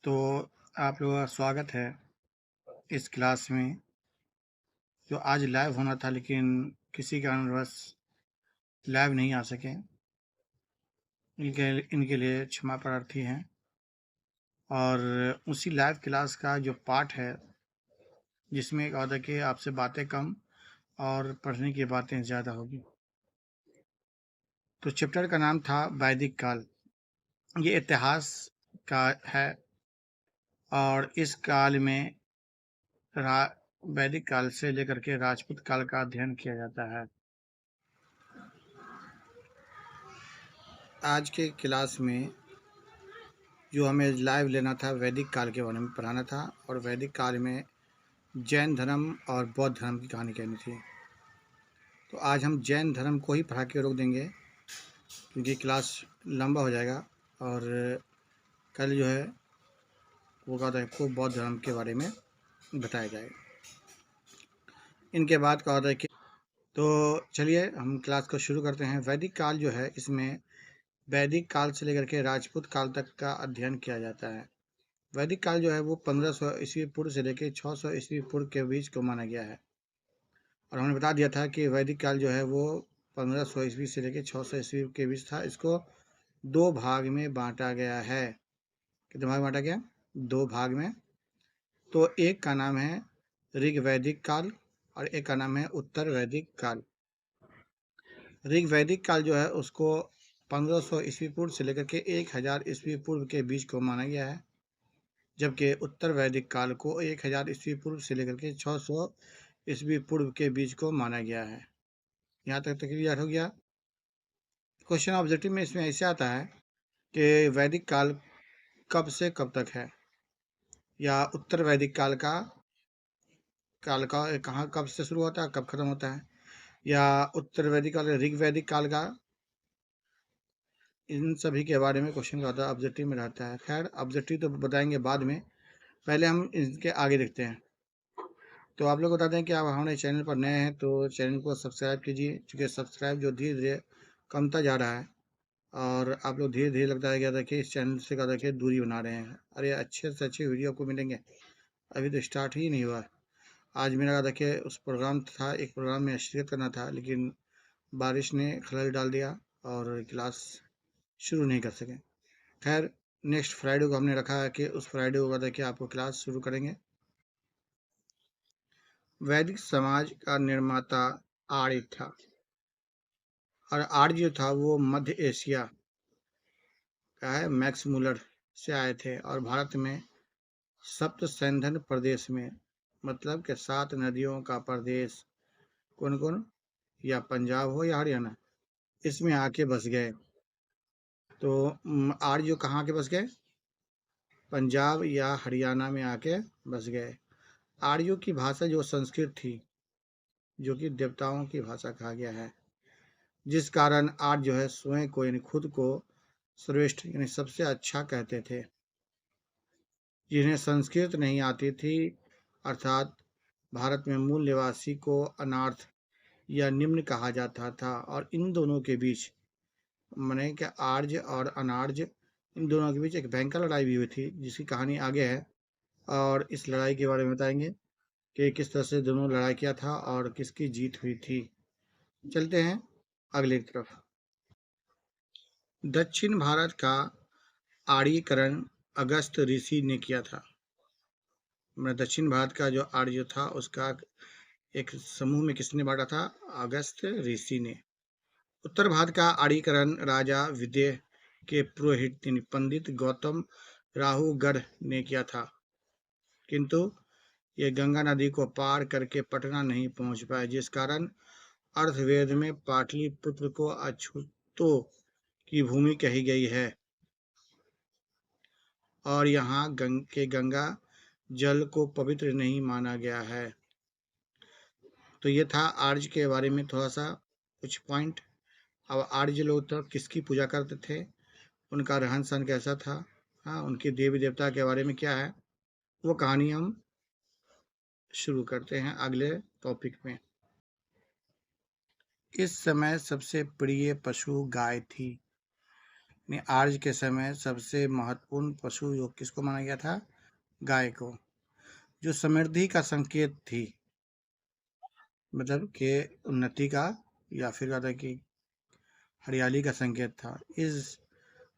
तो आप लोगों का स्वागत है इस क्लास में जो आज लाइव होना था लेकिन किसी कारणवश लाइव नहीं आ सके। इनके इनके लिए क्षमा प्रार्थी हैं। और उसी लाइव क्लास का जो पार्ट है जिसमें एक होता है कि आपसे बातें कम और पढ़ने की बातें ज़्यादा होगी। तो चैप्टर का नाम था वैदिक काल। ये इतिहास का है और इस काल में वैदिक काल से लेकर के राजपूत काल का अध्ययन किया जाता है। आज के क्लास में जो हमें लाइव लेना था वैदिक काल के बारे में पढ़ाना था और वैदिक काल में जैन धर्म और बौद्ध धर्म की कहानी कहनी थी। तो आज हम जैन धर्म को ही पढ़ा के रोक देंगे क्योंकि क्लास लंबा हो जाएगा और कल जो है वो कहता है आपको बौद्ध धर्म के बारे में बताया जाएगा। इनके बाद क्या होता है कि तो चलिए हम क्लास को शुरू करते हैं। वैदिक काल जो है इसमें वैदिक काल से लेकर के राजपूत काल तक का अध्ययन किया जाता है। वैदिक काल जो है वो 1500 ईस्वी पूर्व से लेकर 600 ईस्वी पूर्व के बीच को माना गया है। और हमने बता दिया था कि वैदिक काल जो है वो 1500 ईस्वी से लेकर 600 ईस्वी के बीच था। इसको दो भाग में बांटा गया है। कितने भाग बांटा गया? दो भाग में। तो एक का नाम है ऋग वैदिक काल और एक का नाम है उत्तर वैदिक काल। ऋग वैदिक काल जो है उसको 1500 ईस्वी पूर्व से लेकर के 1000 ईस्वी पूर्व के बीच को माना गया है, जबकि उत्तर वैदिक काल को 1000 ईस्वी पूर्व से लेकर के 600 ईस्वी पूर्व के बीच को माना गया है। यहाँ तक क्लियर हो गया? क्वेश्चन ऑब्जेक्टिव में इसमें ऐसे आता है कि वैदिक काल कब से कब तक है, या उत्तर वैदिक काल का कहाँ कब से शुरू होता है कब खत्म होता है, या उत्तर वैदिक काल ऋग वैदिक काल का। इन सभी के बारे में क्वेश्चन का आता ऑब्जेक्टिव में रहता है। खैर ऑब्जेक्टिव तो बताएंगे बाद में, पहले हम इनके आगे देखते हैं। तो आप लोग बता दें कि आप हमारे चैनल पर नए हैं तो चैनल को सब्सक्राइब कीजिए, क्योंकि सब्सक्राइब जो धीरे धीरे कमता जा रहा है और आप लोग धीरे धीरे लगता है क्या कि इस चैनल से क्या देखिए दूरी बना रहे हैं। अरे अच्छे से अच्छे वीडियो आपको मिलेंगे, अभी तो स्टार्ट ही नहीं हुआ। आज मेरा देखिए उस प्रोग्राम था, एक प्रोग्राम में शिरकत करना था लेकिन बारिश ने खलल डाल दिया और क्लास शुरू नहीं कर सके। खैर नेक्स्ट फ्राइडे को हमने रखा है कि उस फ्राइडे को देखिए आपको क्लास शुरू करेंगे। वैदिक समाज का निर्माता आर्य था और आर्य जो था वो मध्य एशिया का है, मैक्स मुलर से आए थे और भारत में सप्त सैंधन प्रदेश में, मतलब के 7 नदियों का प्रदेश, कौन कौन, या पंजाब हो या हरियाणा, इसमें आके बस गए। तो आर्य जो कहाँ के बस गए? पंजाब या हरियाणा में आके बस गए। आर्यों की भाषा जो संस्कृत थी, जो कि देवताओं की भाषा कहा गया है, जिस कारण आर्य जो है स्वयं को यानी खुद को श्रेष्ठ यानी सबसे अच्छा कहते थे। जिन्हें संस्कृत नहीं आती थी, अर्थात भारत में मूल निवासी को अनार्थ या निम्न कहा जाता था। और इन दोनों के बीच माने कि आर्य और अनार्य, इन दोनों के बीच एक भयंकर लड़ाई भी हुई थी जिसकी कहानी आगे है और इस लड़ाई के बारे में बताएंगे कि किस तरह से दोनों लड़ाई किया था और किसकी जीत हुई थी। चलते हैं अगले की तरफ। दक्षिण भारत का आर्यीकरण अगस्त ऋषि ने किया था। दक्षिण भारत का जो आर्य था उसका एक समूह में किसने बांटा था? अगस्त ऋषि ने। उत्तर भारत का आर्यीकरण राजा विदेह के पुरोहित पंडित गौतम राहुगढ़ ने किया था, किंतु ये गंगा नदी को पार करके पटना नहीं पहुंच पाए, जिस कारण अर्थवेद में पाटलिपुत्र को अछूतों की भूमि कही गई है और यहाँ गंगा जल को पवित्र नहीं माना गया है। तो ये था आर्य के बारे में थोड़ा सा कुछ पॉइंट। अब आर्य लोग तो किसकी पूजा करते थे, उनका रहन सहन कैसा था, हाँ उनके देवी देवता के बारे में क्या है, वो कहानी हम शुरू करते हैं अगले टॉपिक में। इस समय सबसे प्रिय पशु गाय थी। यानी आर्य के समय सबसे महत्वपूर्ण पशु योग किसको माना गया था? गाय को, जो समृद्धि का संकेत थी, मतलब कि उन्नति का, या फिर कहते हैं कि हरियाली का संकेत था। इस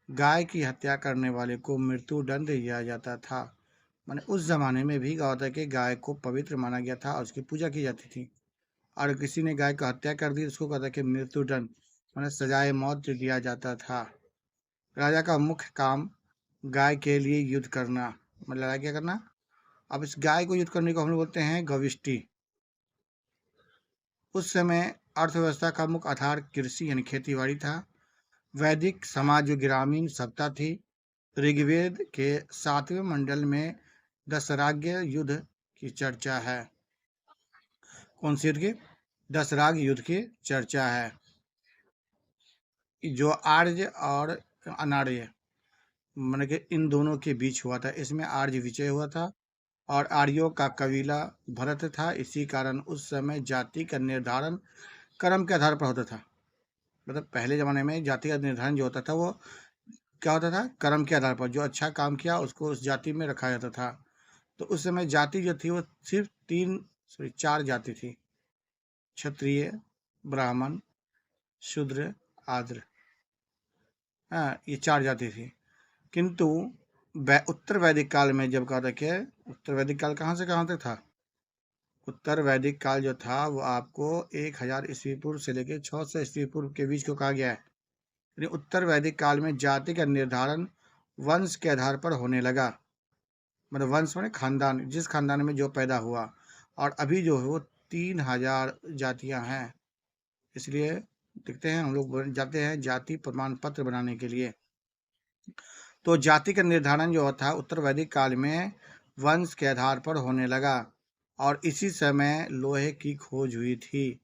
गाय की हत्या करने वाले को मृत्यु दंड दिया जाता था। माने उस जमाने में भी क्या होता है कि गाय को पवित्र माना गया था और उसकी पूजा की जाती थी, और किसी ने गाय को हत्या कर दी उसको कहता है कि मृत्यु दंड माने सजाए मौत दिया जाता था। राजा का मुख्य काम गाय के लिए युद्ध करना, मतलब लड़ाई क्या करना। अब इस गाय को युद्ध करने को हम लोग बोलते हैं गविष्टि। उस समय अर्थव्यवस्था का मुख्य आधार कृषि यानी खेती बाड़ी था। वैदिक समाज जो ग्रामीण सभ्यता थी। ऋग्वेद के 7वें मंडल में दशराग्य युद्ध की चर्चा है। कौन सी युद्ध की? दशराग युद्ध की चर्चा है, जो आर्य और अनार्य मतलब कि इन दोनों के बीच हुआ था। इसमें आर्य विजय हुआ था और आर्यों का कबीला भरत था। इसी कारण उस समय जाति का निर्धारण कर्म के आधार पर होता था। मतलब पहले ज़माने में जाति का निर्धारण जो होता था वो क्या होता था? कर्म के आधार पर। जो अच्छा काम किया उसको उस जाति में रखा जाता था। तो उस समय जाति जो थी वो सिर्फ 4 जाति थी। क्षत्रिय, ब्राह्मण, शूद्र, आद्र। हाँ, ये 4 जाति थी। किंतु उत्तर वैदिक काल में जब कहा था कि उत्तर वैदिक काल कहाँ से कहाँ तक था? उत्तर वैदिक काल जो था वो आपको 1000 ईस्वी पूर्व से लेकर 600 ईस्वी पूर्व के बीच को कहा गया है। यानी उत्तर वैदिक काल में जाति का निर्धारण वंश के आधार पर होने लगा। मतलब वंश माने खानदान, जिस खानदान में जो पैदा हुआ। और अभी जो है वो 3000 जातियां हैं। इसलिए देखते हैं हम लोग जाते हैं जाति प्रमाण पत्र बनाने के लिए। तो जाति का निर्धारण जो था उत्तर वैदिक काल में वंश के आधार पर होने लगा, और इसी समय लोहे की खोज हुई थी।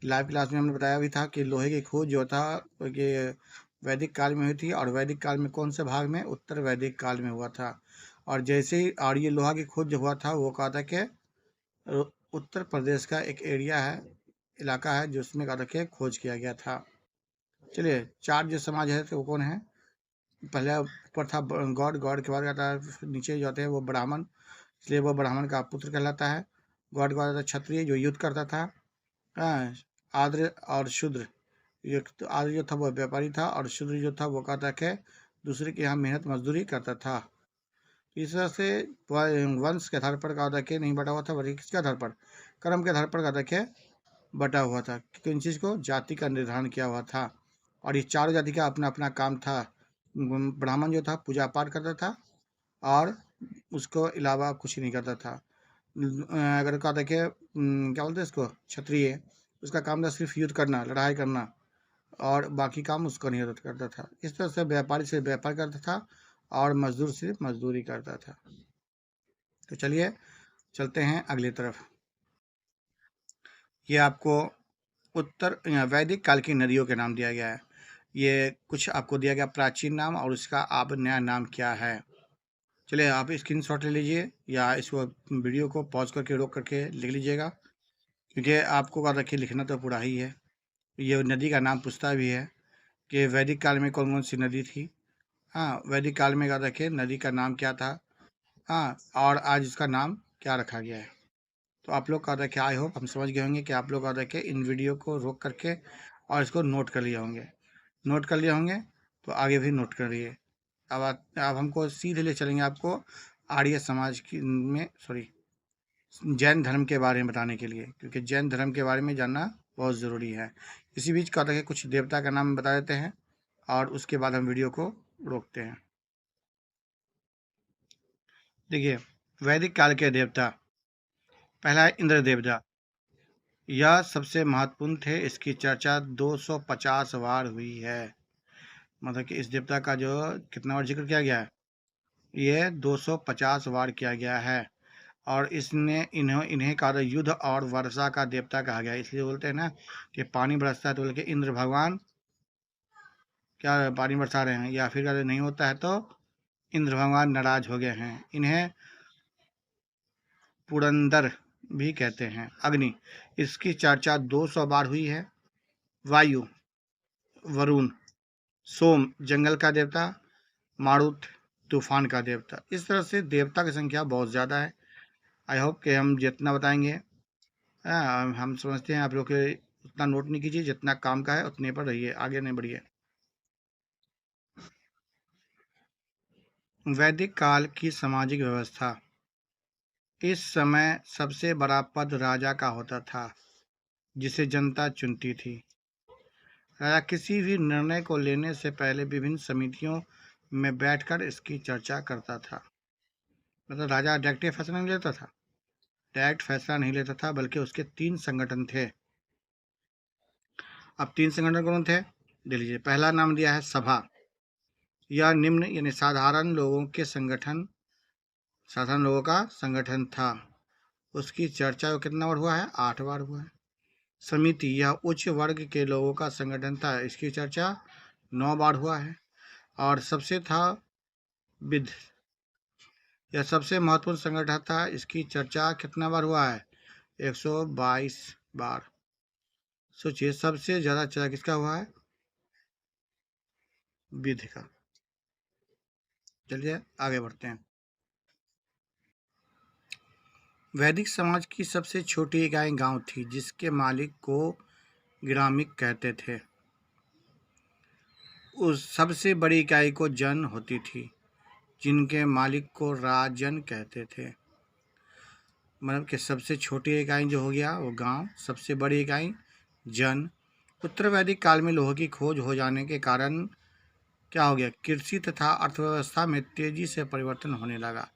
लाइव क्लास में हमने बताया भी था कि लोहे की खोज जो था कि वैदिक काल में हुई थी, और वैदिक काल में कौन से भाग में? उत्तर वैदिक काल में हुआ था। और जैसे ही और ये लोहा की खोज जो हुआ था वो कहा था कि उत्तर प्रदेश का एक एरिया है, इलाका है, जिसमें कहा था कि खोज किया गया था। चलिए, 4 जो समाज है तो वो कौन है? पहले ऊपर था गॉड, गॉड के बाद आता है नीचे जो आते हैं वो ब्राह्मण, इसलिए वो ब्राह्मण का पुत्र कहलाता है। गॉड के बाद आता है क्षत्रिय जो युद्ध करता था। हाँ, आद्र और शूद्र। ये तो आर्य जो था वो व्यापारी था, और शूद्र जो था वो कहता कि दूसरे के यहाँ मेहनत मजदूरी करता था। इस तरह से वंश के आधार पर कहा था कि नहीं बटा हुआ था, बल्कि किसके आधार पर? कर्म के आधार पर कहा था कि बटा हुआ था। किन चीज़ को? जाति का निर्धारण किया हुआ था। और ये चारों जाति का अपना अपना काम था। ब्राह्मण जो था पूजा पाठ करता था और उसको अलावा कुछ नहीं करता था। अगर कहा था कि क्या बोलते हैं इसको? क्षत्रिय, उसका काम था सिर्फ युद्ध करना, लड़ाई करना, और बाकी काम उसको नहीं होता करता था। इस तरह से व्यापारी सिर्फ व्यापार करता था और मजदूर सिर्फ मजदूरी करता था। तो चलिए चलते हैं अगली तरफ। ये आपको उत्तर वैदिक काल की नदियों के नाम दिया गया है। ये कुछ आपको दिया गया प्राचीन नाम और उसका अब नया नाम क्या है। चलिए आप स्क्रीनशॉट ले लीजिए या इसको वीडियो को पॉज करके रोक करके लिख लीजिएगा, क्योंकि आपको क्या रखिए लिखना तो पूरा ही है। ये नदी का नाम पूछता भी है कि वैदिक काल में कौन कौन सी नदी थी। हाँ, वैदिक काल में याद रखिए नदी का नाम क्या था। हाँ, और आज इसका नाम क्या रखा गया है। तो आप लोग का रखे, आई होप हम समझ गए होंगे कि आप लोग का रखे इन वीडियो को रोक करके और इसको नोट कर लिए होंगे। नोट कर लिए होंगे तो आगे भी नोट करिए। अब हमको सीधे ले चलेंगे आपको आर्य समाज की में सॉरी जैन धर्म के बारे में बताने के लिए, क्योंकि जैन धर्म के बारे में जानना बहुत ज़रूरी है। इसी बीच का रखे कुछ देवता का नाम बता देते हैं और उसके बाद हम वीडियो को रोकते हैं। देखिए, वैदिक काल के देवता, पहला है इंद्र देवता। यह सबसे महत्वपूर्ण थे। इसकी चर्चा 250 बार हुई है। मतलब कि इस देवता का जो कितना बार जिक्र किया गया है? ये 250 बार किया गया है। और इसने इन्हें कहा युद्ध और वर्षा का देवता कहा गया है। इसलिए बोलते हैं ना कि पानी बरसता है तो बोल के इंद्र भगवान क्या पानी बरसा रहे हैं, या फिर अगर नहीं होता है तो इंद्र भगवान नाराज हो गए हैं। इन्हें पुरंदर भी कहते हैं। अग्नि, इसकी चर्चा 200 बार हुई है। वायु, वरुण, सोम जंगल का देवता, मारुत तूफान का देवता। इस तरह से देवता की संख्या बहुत ज़्यादा है। आई होप कि हम जितना बताएंगे, हम समझते हैं आप लोग के उतना नोट नहीं कीजिए, जितना काम का है उतने पर रहिए, आगे नहीं बढ़िए। वैदिक काल की सामाजिक व्यवस्था। इस समय सबसे बड़ा पद राजा का होता था, जिसे जनता चुनती थी। राजा किसी भी निर्णय को लेने से पहले विभिन्न समितियों में बैठकर इसकी चर्चा करता था। मतलब राजा डायरेक्ट फैसला नहीं लेता था, डायरेक्ट फैसला नहीं लेता था, बल्कि उसके 3 संगठन थे। अब 3 संगठन कौन थे? देख लीजिए। पहला नाम दिया है सभा। यह निम्न यानी साधारण लोगों का संगठन था। उसकी चर्चा को कितना बार हुआ है? 8 बार हुआ है। समिति, यह उच्च वर्ग के लोगों का संगठन था। इसकी चर्चा 9 बार हुआ है। और सबसे था विध, यह सबसे महत्वपूर्ण संगठन था। इसकी चर्चा कितना बार हुआ है? 122 बार। सोचिए, सबसे ज्यादा चर्चा किसका हुआ है? विधि का। चलिए आगे बढ़ते हैं। वैदिक समाज की सबसे छोटी इकाई गांव थी, जिसके मालिक को ग्रामिक कहते थे। उस सबसे बड़ी इकाई को जन होती थी, जिनके मालिक को राजन कहते थे। मतलब कि सबसे छोटी इकाई जो हो गया वो गांव, सबसे बड़ी इकाई जन। उत्तर वैदिक काल में लोहे की खोज हो जाने के कारण क्या हो गया? कृषि तथा अर्थव्यवस्था में तेजी से परिवर्तन होने लगा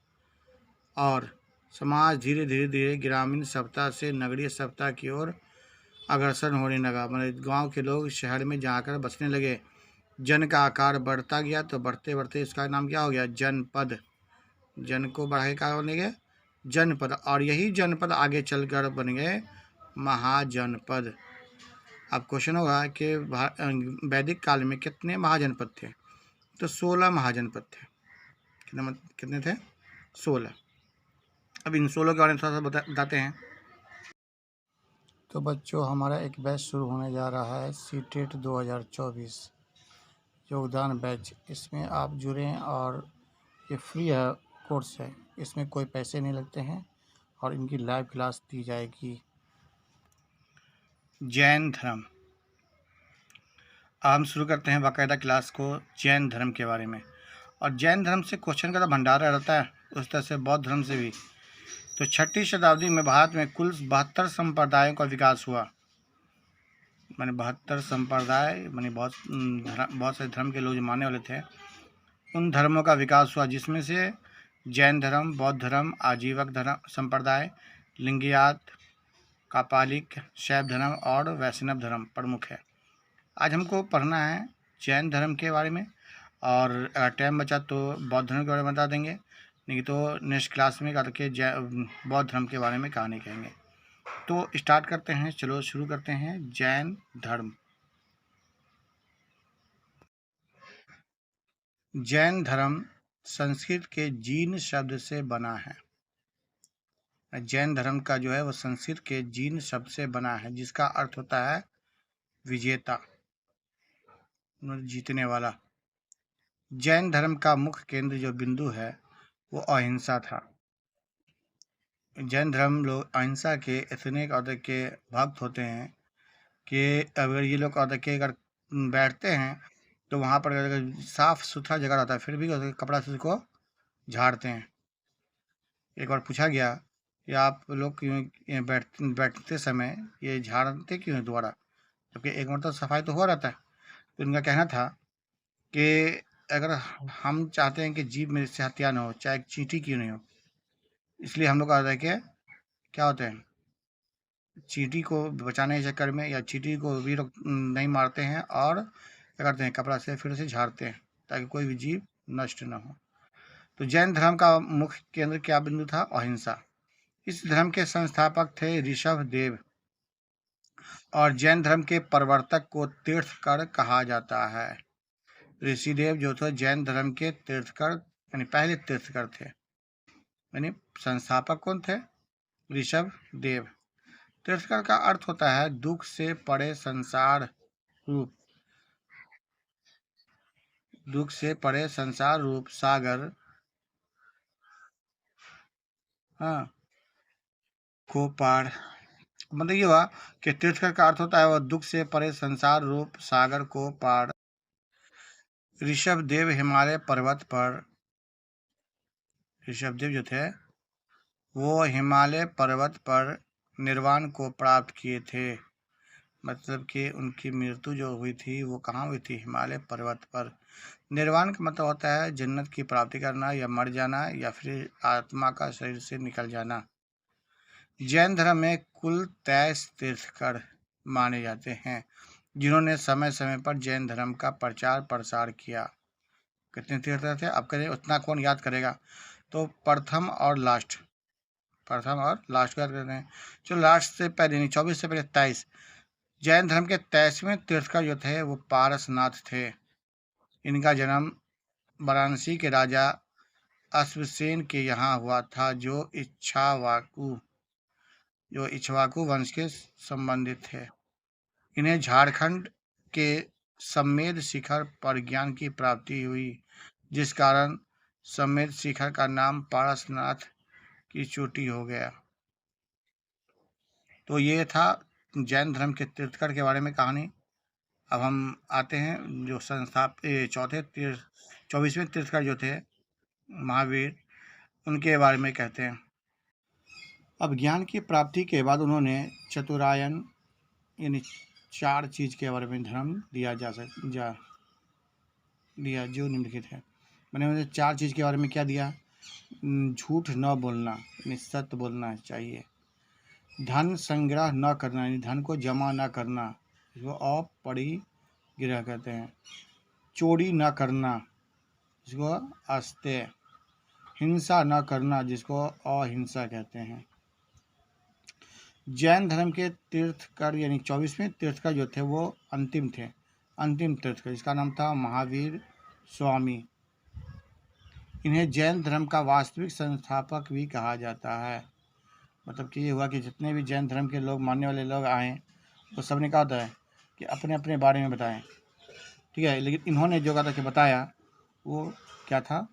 और समाज धीरे धीरे धीरे ग्रामीण सभ्यता से नगरीय सभ्यता की ओर अग्रसर होने लगा। मतलब गांव के लोग शहर में जाकर बसने लगे। जन का आकार बढ़ता गया, तो बढ़ते बढ़ते इसका नाम क्या हो गया? जनपद। जन को बढ़ा के क्या बन गए? जनपद। और यही जनपद आगे चलकर बन गए महाजनपद। अब क्वेश्चन होगा कि वैदिक काल में कितने महाजनपद थे? तो 16 महाजनपद थे। कितने थे? 16। अब इन 16 के बारे में थोड़ा सा बताते हैं। तो बच्चों, हमारा एक बैच शुरू होने जा रहा है, सीटेट 2024 योगदान बैच। इसमें आप जुड़ें और ये फ्री है, कोर्स है। इसमें कोई पैसे नहीं लगते हैं और इनकी लाइव क्लास दी जाएगी। जैन धर्म। हम शुरू करते हैं बाकायदा क्लास को जैन धर्म के बारे में। और जैन धर्म से क्वेश्चन का तो भंडारा रहता है, उस तरह से बौद्ध धर्म से भी। तो 6ठी शताब्दी में भारत में कुल 72 संप्रदायों का विकास हुआ। मैंने 72 संप्रदाय माने बहुत से धर्म के लोग जो मानने वाले थे, उन धर्मों का विकास हुआ, जिसमें से जैन धर्म, बौद्ध धर्म, आजीवक धर्म संप्रदाय, लिंगायत, कापालिक, शैव धर्म और वैष्णव धर्म प्रमुख है। आज हमको पढ़ना है जैन धर्म के बारे में, और अगर टाइम बचा तो बौद्ध धर्म के बारे में बता देंगे, नहीं तो नेक्स्ट क्लास में करके बौद्ध धर्म के बारे में कहानी कहेंगे। तो स्टार्ट करते हैं, चलो शुरू करते हैं। जैन धर्म। जैन धर्म संस्कृत के जीन शब्द से बना है। जैन धर्म का जो है वो संस्कृत के जीन शब्द से बना है, जिसका अर्थ होता है विजेता, जीतने वाला। जैन धर्म का मुख्य केंद्र जो बिंदु है वो अहिंसा था। जैन धर्म लोग अहिंसा के इतने के भक्त होते हैं कि अगर ये लोग के अगर बैठते हैं तो वहाँ पर अगर साफ सुथरा जगह रहता है, फिर भी कपड़ा से उसको झाड़ते हैं। एक बार पूछा गया कि आप लोग क्यों बैठते समय ये झाड़ते क्यों हैं दोबारा, जबकि एक मतलब सफाई तो हुआ रहता है। तो उनका कहना था कि अगर हम चाहते हैं कि जीभ में से हत्या ना हो, चाहे चींटी क्यों नहीं हो, इसलिए हम लोग कहते हैं कि क्या होते हैं, चींटी को बचाने के चक्कर में या चींटी को भी नहीं मारते हैं, और क्या करते हैं, कपड़ा से फिर से झाड़ते हैं ताकि कोई भी जीव नष्ट न हो। तो जैन धर्म का मुख्य केंद्र क्या बिंदु था? अहिंसा। इस धर्म के संस्थापक थे ऋषभ देव, और जैन धर्म के प्रवर्तक को तीर्थकर कहा जाता है। ऋषिदेव जो थे जैन धर्म के तीर्थकर यानी पहले तीर्थकर थे। यानी संस्थापक कौन थे? ऋषभ देव। तीर्थकर का अर्थ होता है दुख से परे संसार रूप। दुख से परे संसार रूप सागर हाँ को पार। मतलब ये हुआ कि तीर्थकर का अर्थ होता है वह दुख से परे संसार रूप सागर को पार। ऋषभ देव हिमालय पर्वत पर, ऋषभ देव जो थे वो हिमालय पर्वत पर निर्वाण को प्राप्त किए थे। मतलब कि उनकी मृत्यु जो हुई थी वो कहाँ हुई थी? हिमालय पर्वत पर। निर्वाण का मतलब होता है जन्नत की प्राप्ति करना या मर जाना या फिर आत्मा का शरीर से निकल जाना। जैन धर्म में कुल 23 तीर्थकर माने जाते हैं जिन्होंने समय समय पर जैन धर्म का प्रचार प्रसार किया। कितने तीर्थकर थे? अब करें उतना कौन याद करेगा? तो प्रथम और लास्ट को याद करते हैं। जो लास्ट से पहले नहीं 24 से पहले 23 जैन धर्म के 23वें तीर्थकर जो थे वो पारसनाथ थे। इनका जन्म वाराणसी के राजा अश्वसेन के यहाँ हुआ था जो इक्ष्वाकु वंश के संबंधित थे। इन्हें झारखंड के सम्मेद शिखर पर ज्ञान की प्राप्ति हुई जिस कारण सम्मेद शिखर का नाम पारसनाथ की चोटी हो गया। तो ये था जैन धर्म के तीर्थकर के बारे में कहानी। अब हम आते हैं जो चौथे 24वें तीर्थकर जो थे महावीर, उनके बारे में कहते हैं। अब ज्ञान की प्राप्ति के बाद उन्होंने चतुरायन यानी 4 चीज के बारे में धर्म दिया जो निम्नलिखित है। मैंने उन्हें 4 चीज के बारे में क्या दिया? झूठ न बोलना यानी सत्य बोलना चाहिए, धन संग्रह न करना यानी धन को जमा न करना, इसको अपरिग्रह कहते हैं, चोरी न करना जिसको अस्तेय, हिंसा न करना जिसको अहिंसा कहते हैं। जैन धर्म के तीर्थकर यानी 24वें तीर्थकर जो थे वो अंतिम तीर्थकर, जिसका नाम था महावीर स्वामी। इन्हें जैन धर्म का वास्तविक संस्थापक भी कहा जाता है। मतलब कि ये हुआ कि जितने भी जैन धर्म के लोग मानने वाले लोग आए तो सबने कहा होता है कि अपने अपने बारे में बताएं, ठीक है। लेकिन इन्होंने जो कहा था कि बताया वो क्या था?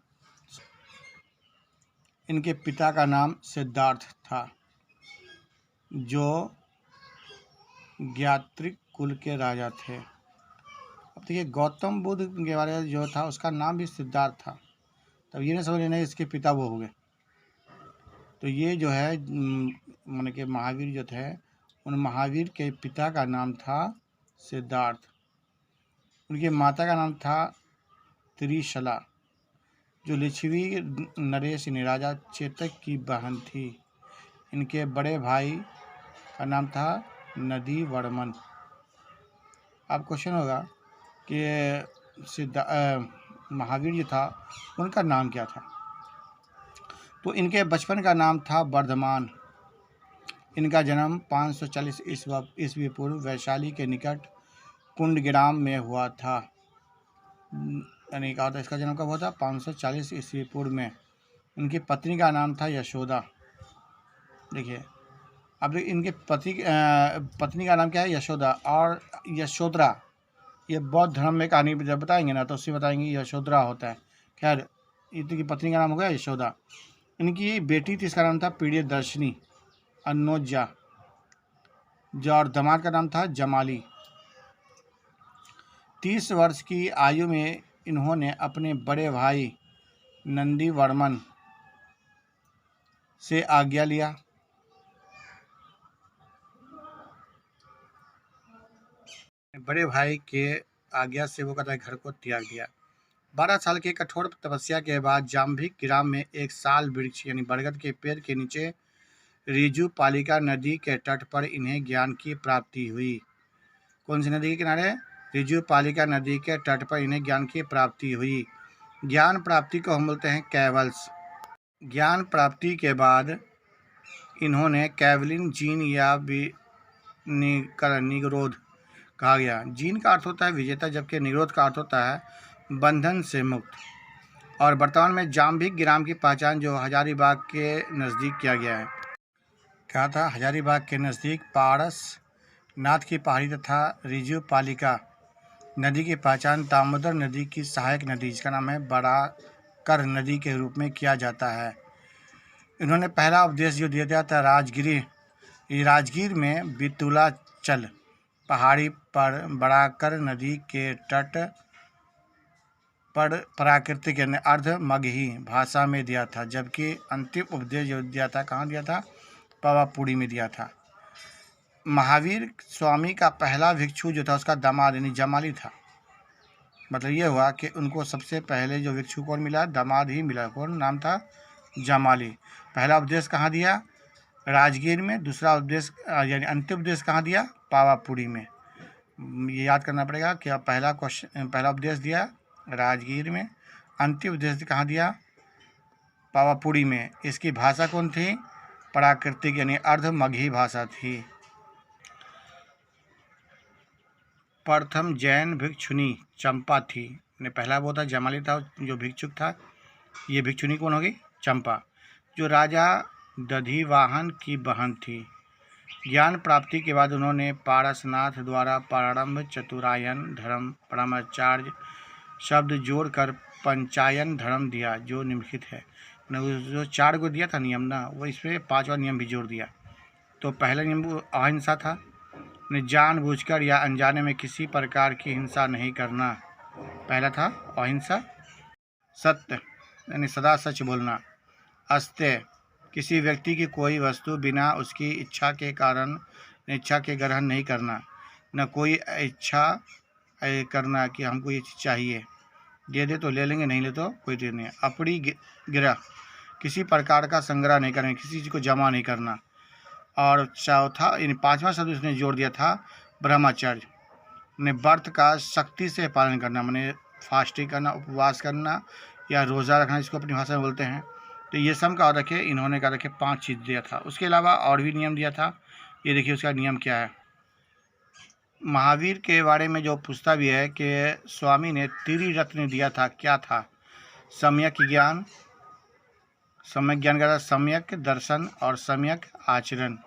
इनके पिता का नाम सिद्धार्थ था जो ज्ञात्रिक कुल के राजा थे। अब देखिए गौतम बुद्ध के बारे में जो था उसका नाम भी सिद्धार्थ था, तब ये नहीं समझ लेना इसके पिता वो हो गए। तो ये जो है माने कि महावीर जो थे उन महावीर के पिता का नाम था सिद्धार्थ। उनकी माता का नाम था त्रिशला जो लिच्छवी नरेश यानी राजा चेतक की बहन थी। इनके बड़े भाई का नाम था नदी वर्मन। अब क्वेश्चन होगा कि महावीर जो था उनका नाम क्या था? तो इनके बचपन का नाम था वर्धमान। इनका जन्म 540 ईस्वी पूर्व वैशाली के निकट कुंडग्राम में हुआ था। यानी कहा था इसका जन्म कब हुआ था? 540 ईस्वी पूर्व में। उनकी पत्नी का नाम था यशोदा। देखिए अब इनके पत्नी का नाम क्या है? यशोदा। और यशोधरा ये बौद्ध धर्म में कहानी जब बताएंगे ना तो उससे बताएंगे यशोधरा होता है। खैर इनकी पत्नी का नाम हो गया यशोदा। इनकी बेटी थी, इसका नाम था प्रियदर्शनी अन्नोजा और दामाद का नाम था जमाली। 30 वर्ष की आयु में इन्होंने अपने बड़े भाई नंदी वर्मन से आज्ञा लिया। बड़े भाई के आज्ञा से वो कहता घर को त्याग दिया। 12 साल की कठोर तपस्या के बाद जाम्भिक ग्राम में एक साल वृक्ष यानी बरगद के पेड़ के नीचे रिजु पालिका नदी के तट पर इन्हें ज्ञान की प्राप्ति हुई। कौन सी नदी के किनारे? रिजु पालिका नदी के तट पर इन्हें ज्ञान की प्राप्ति हुई। ज्ञान प्राप्ति को हम बोलते हैं कैवल्स। ज्ञान प्राप्ति के बाद इन्होंने कैवलिन जीन या निरोध कहा गया। जीन का अर्थ होता है विजेता जबकि निरोध का अर्थ होता है बंधन से मुक्त। और वर्तमान में जाम्भिक ग्राम की पहचान जो हजारीबाग के नज़दीक किया गया है। कहा था हजारीबाग के नज़दीक पारस नाथ की पहाड़ी तथा रिजु पालिका नदी की पहचान दामोदर नदी की सहायक नदी, जिसका नाम है बड़ा कर नदी के रूप में किया जाता है। इन्होंने पहला उपदेश जो दिया था राजगीर में बितुलाचल पहाड़ी पर बड़ाकर नदी के तट पर प्राकृतिक यानी अर्ध मगही भाषा में दिया था, जबकि अंतिम उपदेश जो दिया था कहाँ दिया था? पावापुरी में दिया था। महावीर स्वामी का पहला भिक्षु जो था उसका दामाद यानी जमाली था। मतलब ये हुआ कि उनको सबसे पहले जो भिक्षु कौन मिला? दामाद ही मिला। कौन नाम था? जमाली। पहला उपदेश कहाँ दिया? राजगीर में। दूसरा उपदेश यानी अंतिम उपदेश कहाँ दिया? पावापुरी में। ये याद करना पड़ेगा कि पहला उपदेश दिया राजगीर में, अंतिम उपदेश कहाँ दिया? पावापुरी में। इसकी भाषा कौन थी? प्राकृतिक यानी अर्ध मगही भाषा थी। प्रथम जैन भिक्षुनी चंपा थी। ने पहला वो था जमाली था जो भिक्षुक था। ये भिक्षुनी कौन होगी? चंपा, जो राजा दधिवाहन की बहन थी। ज्ञान प्राप्ति के बाद उन्होंने पारसनाथ द्वारा प्रारंभ चतुरायन धर्म परमाचार्य शब्द जोड़कर पंचायन धर्म दिया, जो निम्नलिखित है। जो 4 को दिया था नियम ना, वो इसमें 5वां नियम भी जोड़ दिया। तो पहला नियम अहिंसा था, जानबूझकर या अनजाने में किसी प्रकार की हिंसा नहीं करना। पहला था अहिंसा। सत्य यानी सदा सच बोलना। अस्तेय, किसी व्यक्ति की कोई वस्तु बिना उसकी इच्छा के कारण इच्छा के ग्रहण नहीं करना। न कोई इच्छा करना कि हमको ये चीज़ चाहिए, दे दे तो ले लेंगे, नहीं ले तो कोई चीज़ नहीं है। अपनी गिरह, किसी प्रकार का संग्रह नहीं करना, किसी चीज़ को जमा नहीं करना। और चौथा यानी 5वां शब्द उसने जोड़ दिया था ब्रह्मचर्य, ने व्रत का सख्ती से पालन करना, माने फास्टिंग करना, उपवास करना या रोज़ा रखना, इसको अपनी भाषा में बोलते हैं। तो ये सब का रखे इन्होंने का रखे 5 चीज़ दिया था। उसके अलावा और भी नियम दिया था। ये देखिए उसका नियम क्या है। महावीर के बारे में जो पूछता भी है कि स्वामी ने त्रिरत्न दिया था, क्या था? सम्यक ज्ञान, सम्यक ज्ञान का सम्यक दर्शन और सम्यक आचरण,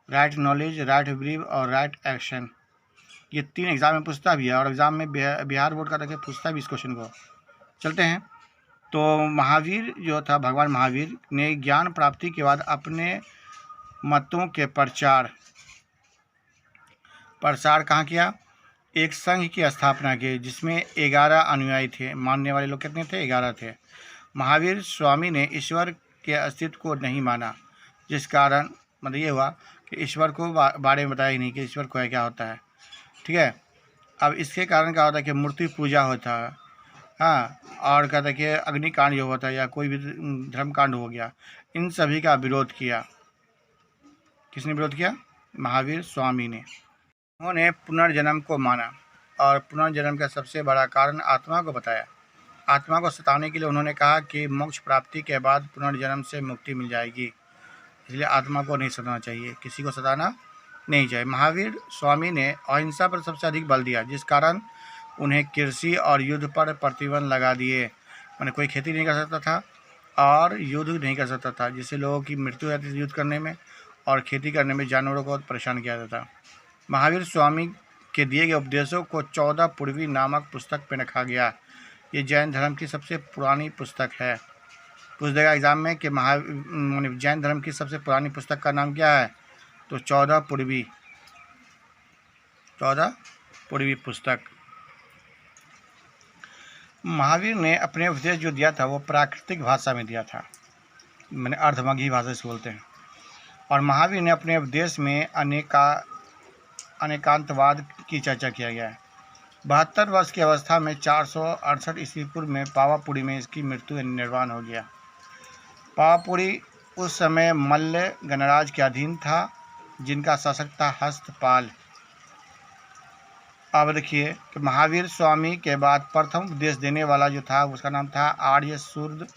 राइट नॉलेज, राइट बिलीव और राइट एक्शन। ये 3 एग्जाम में पूछता भी है और एग्जाम में बिहार बोर्ड का रखे पूछता भी इस क्वेश्चन को। चलते हैं। तो महावीर जो था, भगवान महावीर ने ज्ञान प्राप्ति के बाद अपने मतों के प्रचार कहाँ किया? एक संघ की स्थापना की, जिसमें 11 अनुयायी थे। मानने वाले लोग कितने थे? 11 थे। महावीर स्वामी ने ईश्वर के अस्तित्व को नहीं माना, जिस कारण मतलब ये हुआ कि ईश्वर को बारे में बताया ही नहीं कि ईश्वर को क्या होता है। ठीक है। अब इसके कारण क्या होता है कि मूर्ति पूजा होता है, हाँ, और कहता है कि अग्निकांड जो होता है या कोई भी धर्मकांड हो गया, इन सभी का विरोध किया। किसने विरोध किया? महावीर स्वामी ने। उन्होंने पुनर्जन्म को माना और पुनर्जन्म का सबसे बड़ा कारण आत्मा को बताया। आत्मा को सताने के लिए उन्होंने कहा कि मोक्ष प्राप्ति के बाद पुनर्जन्म से मुक्ति मिल जाएगी, इसलिए आत्मा को नहीं सताना चाहिए, किसी को सताना नहीं चाहिए। महावीर स्वामी ने अहिंसा पर सबसे अधिक बल दिया, जिस कारण उन्हें कृषि और युद्ध पर प्रतिबंध लगा दिए। मैंने कोई खेती नहीं कर सकता था और युद्ध नहीं कर सकता था, जिससे लोगों की मृत्यु हो जाती थी युद्ध करने में, और खेती करने में जानवरों को परेशान किया जाता था। महावीर स्वामी के दिए गए उपदेशों को 14 पूर्वी नामक पुस्तक में रखा गया। ये जैन धर्म की सबसे पुरानी पुस्तक है। पूछ देगा एग्जाम में कि जैन धर्म की सबसे पुरानी पुस्तक का नाम क्या है? तो 14 पूर्वी पुस्तक। महावीर ने अपने उपदेश जो दिया था वो प्राकृतिक भाषा में दिया था, मैंने अर्धमगही भाषा से बोलते हैं। और महावीर ने अपने उपदेश में अनेकांतवाद की चर्चा किया गया है। 72 वर्ष की अवस्था में 468 ईस्वी पूर्व में पावापुरी में इसकी मृत्यु निर्वाण हो गया। पावापुरी उस समय मल्ल गणराज के अधीन था, जिनका शासक था हस्तपाल। अब देखिए कि महावीर स्वामी के बाद प्रथम उपदेश देने वाला जो था उसका नाम था आर्य सूर्य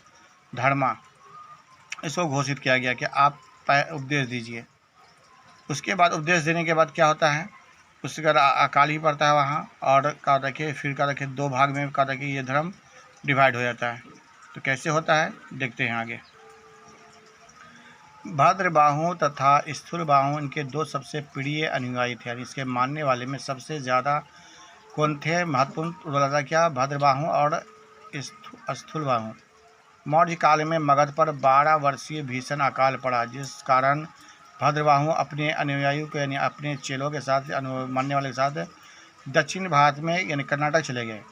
धर्मा। इसको घोषित किया गया कि आप उपदेश दीजिए। उसके बाद उपदेश देने के बाद क्या होता है, उसका अकाल ही पड़ता है वहाँ, और क्या रखे फिर क्या रखे 2 भाग में क्या रखे ये धर्म डिवाइड हो जाता है। तो कैसे होता है देखते हैं आगे। भद्रबाहु तथा स्थूलबाहु इनके 2 सबसे प्रिय अनुयायी थे। इसके मानने वाले में सबसे ज़्यादा कौन थे महत्वपूर्ण उदाहरण क्या? भद्रबाहु और स्थूलबाहु। मौर्य काल में मगध पर 12 वर्षीय भीषण अकाल पड़ा, जिस कारण भद्रबाहु अपने अनुयायियों के यानी अपने चेलों के साथ मानने वाले के साथ दक्षिण भारत में यानी कर्नाटक चले गए।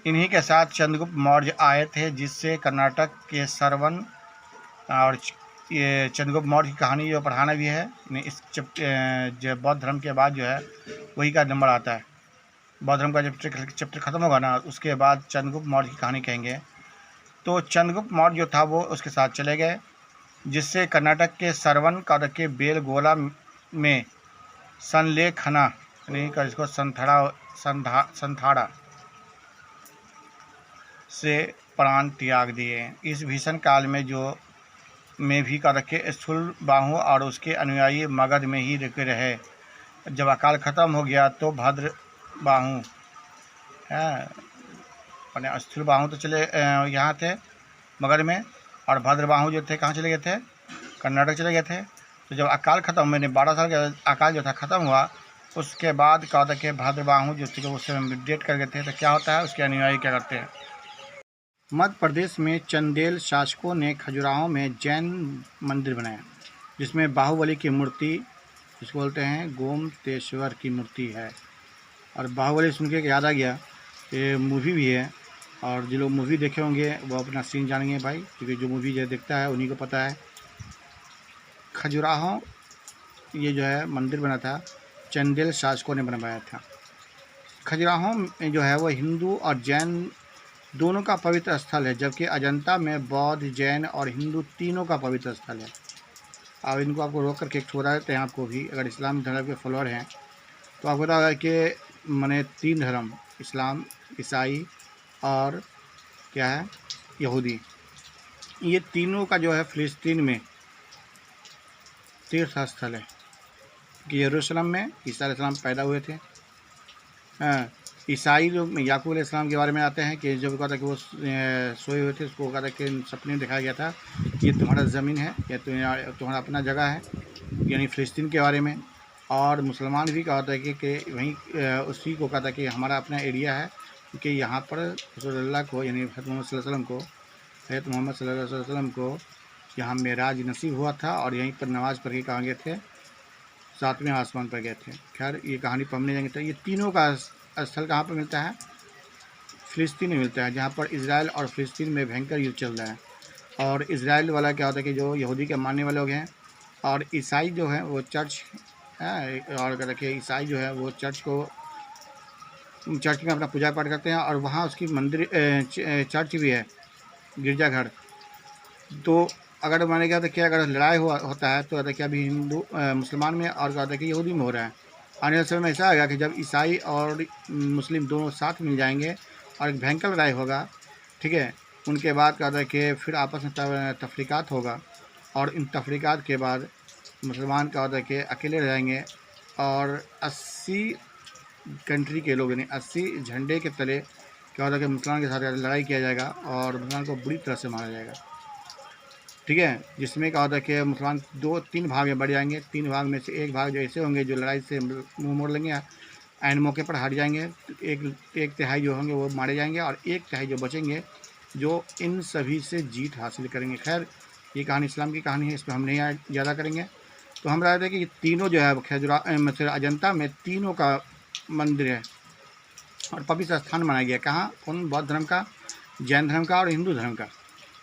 इन्हीं के साथ चंद्रगुप्त मौर्य आए थे, जिससे कर्नाटक के सरवन और ये चंद्रगुप्त मौर्य की कहानी जो पढ़ाना भी है इस जो बौद्ध धर्म के बाद जो है वही का नंबर आता है। बौद्ध धर्म का जब चैप्टर खत्म होगा ना, उसके बाद चंद्रगुप्त मौर्य की कहानी कहेंगे। तो चंद्रगुप्त मौर्य जो था वो उसके साथ चले गए, जिससे कर्नाटक के सरवन का के बेलगोला में संलेखना यानी इसको संथाड़ा से प्राण त्याग दिए। इस भीषण काल में भी का रखे स्थूलबाहु और उसके अनुयायी मगध में ही रुके रहे। जब अकाल खत्म हो गया तो भद्रबाहु मैंने स्थूलबाहु तो चले यहाँ थे मगध में, और भद्रबाहु जो थे कहाँ चले गए थे? कर्नाटक चले गए थे। तो जब अकाल खत्म मैंने 12 साल का अकाल जो था खत्म हुआ, उसके बाद क्या होता है कि भद्रबाहु जो थे उससे डेट कर गए थे। तो क्या होता है, उसके अनुयायी क्या करते हैं? मध्य प्रदेश में चंदेल शासकों ने खजुराहो में जैन मंदिर बनाया, जिसमें बाहुबली की मूर्ति, जिसको बोलते हैं गोमतेश्वर की मूर्ति है। और बाहुबली सुन के याद आ गया, ये मूवी भी है, और जो लोग मूवी देखे होंगे वो अपना सीन जानेंगे भाई, क्योंकि जो मूवी जो देखता है उन्हीं को पता है। खजुराहो ये जो है मंदिर बना था, चंदेल शासकों ने बनवाया था। खजुराहो जो है वो हिंदू और जैन दोनों का पवित्र स्थल है, जबकि अजंता में बौद्ध, जैन और हिंदू तीनों का पवित्र स्थल है। अब इनको आपको रोक करके बता देते हैं आपको भी, अगर इस्लाम धर्म के फॉलोअर हैं तो आपको पता है कि मैंने 3 धर्म, इस्लाम, ईसाई और क्या है यहूदी, ये तीनों का जो है फिलिस्तीन में तीर्थ स्थल है। कि यरूशलेम में ईसा अलैहिस्सलाम पैदा हुए थे। ईसाई लोग याकूब अलैहिस्सलाम के बारे में आते हैं कि जब कहता है कि वो सोए हुए थे, उसको कहता है कि सपने में दिखाया गया था ये तुम्हारा ज़मीन है या तुम्हारा अपना जगह है, यानी फ़िलिस्तीन के बारे में। और मुसलमान भी कहा होता है कि वहीं उसी को कहता है कि हमारा अपना एरिया है, क्योंकि यहाँ पर रसूलुल्लाह को यानी हज़रत मोहम्मद सल्लल्लाहु अलैहि वसल्लम को यहाँ मेराज नसीब हुआ था, और यहीं पर नमाज़ पढ़ के कहाँ गए थे? 7वें आसमान पर गए थे। खैर ये कहानी पढ़ने जाएंगे। तो ये तीनों का स्थल कहाँ पर मिलता है? फ़िलिस्तीन में मिलता है, जहाँ पर इजराइल और फ़िलिस्तीन में भयंकर युद्ध चल रहा है। और इजराइल वाला क्या होता है कि जो यहूदी के मानने वाले लोग हैं, और ईसाई जो है वो चर्च है, और क्या देखिए ईसाई जो है वो चर्च में अपना पूजा पाठ करते हैं, और वहाँ उसकी मंदिर चर्च भी है, गिरजाघर। तो अगर माने क्या देखिए अगर लड़ाई होता है तो देखिए अभी हिंदू मुसलमान में और क्या देखिए यहूदी में हो रहा है। आने वाले समय में ऐसा आएगा कि जब ईसाई और मुस्लिम दोनों साथ मिल जाएंगे और एक भयंकर लड़ाई होगा, ठीक है। उनके बाद क्या देखिए फिर आपस में तफरीक़ात होगा, और इन तफरीक़ात के बाद मुसलमान क्या होता है कि अकेले रह जाएंगे, और 80 कंट्री के लोग यानी 80 झंडे के तले क्या होता है कि मुसलमान के साथ लड़ाई किया जाएगा, और मुसलमान को बुरी तरह से मारा जाएगा, ठीक है। जिसमें क्या होता है कि मुसलमान 2-3 भाग में बढ़ जाएंगे। 3 भाग में से एक भाग जो ऐसे होंगे जो लड़ाई से मुँह मोड़ लेंगे, एंड मौके पर हट जाएंगे। एक तिहाई जो होंगे वो मारे जाएंगे, और एक तिहाई जो बचेंगे जो इन सभी से जीत हासिल करेंगे। खैर ये कहानी इस्लाम की कहानी है, इस पर हम नहीं ज़्यादा करेंगे। तो हम रहे थे कि तीनों जो है मतलब अजंता में तीनों का मंदिर है और पवित्र स्थान माना गया। कहाँ? कौन? बौद्ध धर्म का, जैन धर्म का और हिंदू धर्म का।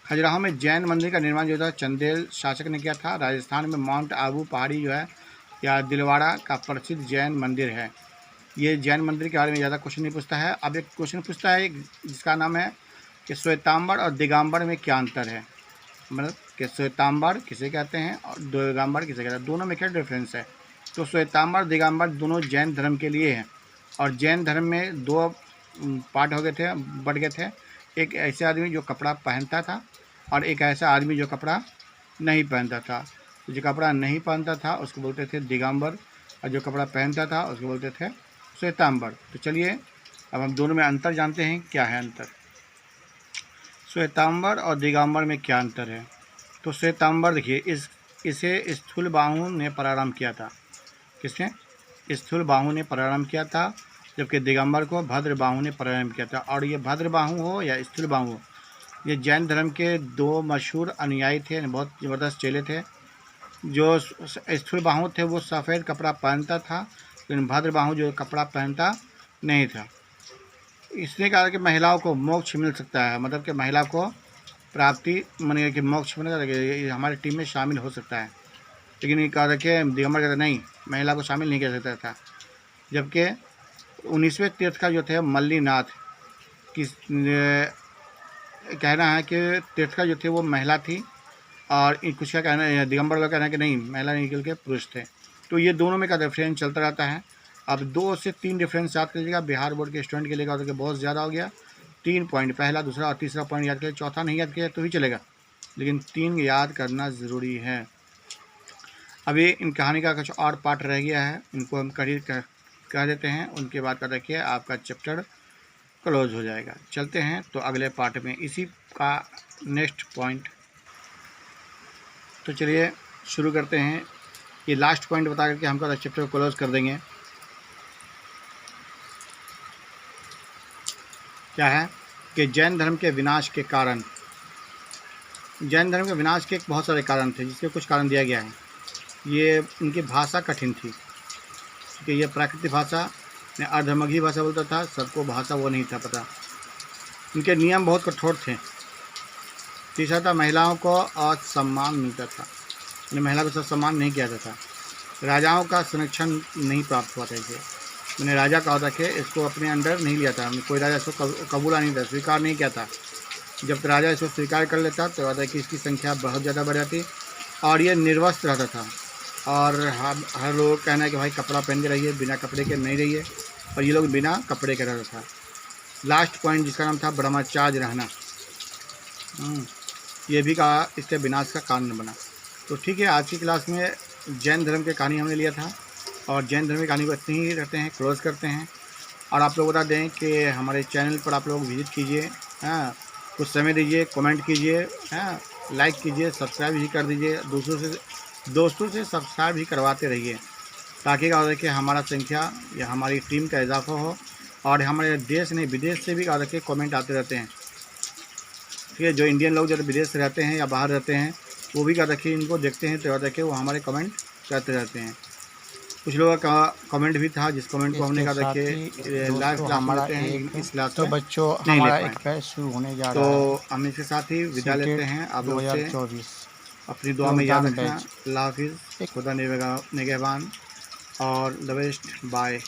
खजुराहो में जैन मंदिर का निर्माण जो था चंदेल शासक ने किया था। राजस्थान में माउंट आबू पहाड़ी जो है या दिलवाड़ा का प्रसिद्ध जैन मंदिर है। ये जैन मंदिर के बारे में ज़्यादा क्वेश्चन नहीं पूछता है। अब एक क्वेश्चन पूछता है जिसका नाम है कि श्वेतांबर और दिगंबर में क्या अंतर है। मतलब कि श्वेतांबर किसे कहते हैं और दिगंबर किसे कहते हैं, दोनों में क्या डिफरेंस है। तो श्वेतांबर दिगंबर दोनों जैन धर्म के लिए हैं, और जैन धर्म में 2 पार्ट हो गए थे, बढ़ गए थे। एक ऐसे आदमी जो कपड़ा पहनता था, और एक ऐसा आदमी जो कपड़ा नहीं पहनता था। तो जो कपड़ा नहीं पहनता था उसको बोलते थे दिगंबर, और जो कपड़ा पहनता था उसको बोलते थे श्वेतांबर। तो चलिए अब हम दोनों में अंतर जानते हैं, क्या है अंतर। श्वेतांबर और दिगंबर में क्या अंतर है। तो श्वेतांबर देखिए इसे स्थूलबाहु ने प्रारंभ किया था। किसने? स्थूलबाहु ने प्रारंभ किया था। जबकि दिगंबर को भद्रबाहु ने प्रारंभ किया था। और ये भद्रबाहु हो या स्थूलबाहु हो, ये जैन धर्म के दो मशहूर अनुयायी थे, बहुत ज़बरदस्त चेले थे। जो स्थूलबाहु थे वो सफ़ेद कपड़ा पहनता था, लेकिन भद्रबाहु जो कपड़ा पहनता नहीं था। इसने कहा कि महिलाओं को मोक्ष मिल सकता है, मतलब कि महिला को प्राप्ति माने कि मोक्ष मिलेगा, हमारी टीम में शामिल हो सकता है। लेकिन ये कहा रखे दिगंबर कहते नहीं, महिला को शामिल नहीं कर सकता था। जबकि 19वें तीर्थकर जो थे मल्लीनाथ की कहना है कि तीर्थकर जो थे वो महिला थी, और कुछ का कहना है, दिगंबर का कहना है कि नहीं, महिला नहीं बल्कि पुरुष थे। तो ये दोनों में का डिफरेंस चलता रहता है। अब 2 से 3 डिफरेंस याद करिएगा, बिहार बोर्ड के स्टूडेंट के लिए का बहुत ज़्यादा हो गया। 3 पॉइंट, पहला, दूसरा और तीसरा पॉइंट याद करिए, चौथा नहीं याद किया तो भी चलेगा, लेकिन 3 याद करना ज़रूरी है। अभी इन कहानी का कुछ और पार्ट रह गया है, इनको हम कह देते हैं, उनके बाद का देखिए आपका चैप्टर क्लोज हो जाएगा। चलते हैं तो अगले पार्ट में इसी का नेक्स्ट पॉइंट। तो चलिए शुरू करते हैं। ये लास्ट पॉइंट बता करके हम का चैप्टर को क्लोज कर देंगे। क्या है कि जैन धर्म के विनाश के कारण, जैन धर्म के विनाश के बहुत सारे कारण थे, जिसके कुछ कारण दिया गया है। ये उनकी भाषा कठिन थी, क्योंकि ये प्राकृतिक भाषा ने अर्धमगही भाषा बोलता था, सबको भाषा वो नहीं था पता। उनके नियम बहुत कठोर थे। तीसरा था महिलाओं को असम्मान मिलता था, मैंने महिला को सम्मान नहीं किया जाता था। राजाओं का संरक्षण नहीं प्राप्त हुआ था इसे, मैंने राजा कहा था कि इसको अपने अंडर नहीं लिया था, कोई राजा इसको कबूला नहीं था, स्वीकार नहीं किया था। जब राजा इसको स्वीकार कर लेता तो कहता है कि इसकी संख्या बहुत ज़्यादा बढ़ जाती, और ये निर्वस्त्र रहता था। और हर लोग कहना है कि भाई कपड़ा पहन के रहिए, बिना कपड़े के नहीं रहिए, और ये लोग बिना कपड़े के रहता था। लास्ट पॉइंट जिसका नाम था ब्रह्मचार्य रहना, ये भी कहा इसके विनाश का कारण बना। तो ठीक है, आज की क्लास में जैन धर्म के कहानी हमने लिया था, और जैन धर्म की कहानी को इतनी ही रहते हैं, क्लोज करते हैं। और आप लोग बता दें कि हमारे चैनल पर आप लोग विजिट कीजिए, हाँ, कुछ समय दीजिए, कमेंट कीजिए, हाँ, लाइक कीजिए, सब्सक्राइब भी कर दीजिए, दोस्तों से सब्सक्राइब भी करवाते रहिए, ताकि क्या हो कि हमारा संख्या या हमारी टीम का इजाफा हो। और हमारे देश नहीं विदेश से भी क्या होता है कमेंट आते रहते हैं। ठीक है, जो इंडियन लोग जो विदेश से रहते हैं या बाहर रहते हैं, वो भी क्या रखिए इनको देखते हैं तो देखिए वो हमारे कमेंट करते रहते हैं। कुछ लोगों का कमेंट भी था, जिस कमेंट को हमने कहा देखिए लाइव क्लास में लेते हैं, इस क्लास तो में बच्चों नहीं हमारा ले एक बैच शुरू होने जा तो रहा है। हम इसके साथ ही विदा लेते हैं आप लोग से। 2024 अपनी दुआ में याद रखना। बैच। अल्लाह हाफिज़, खुदा निगहबान और द बेस्ट, बाय।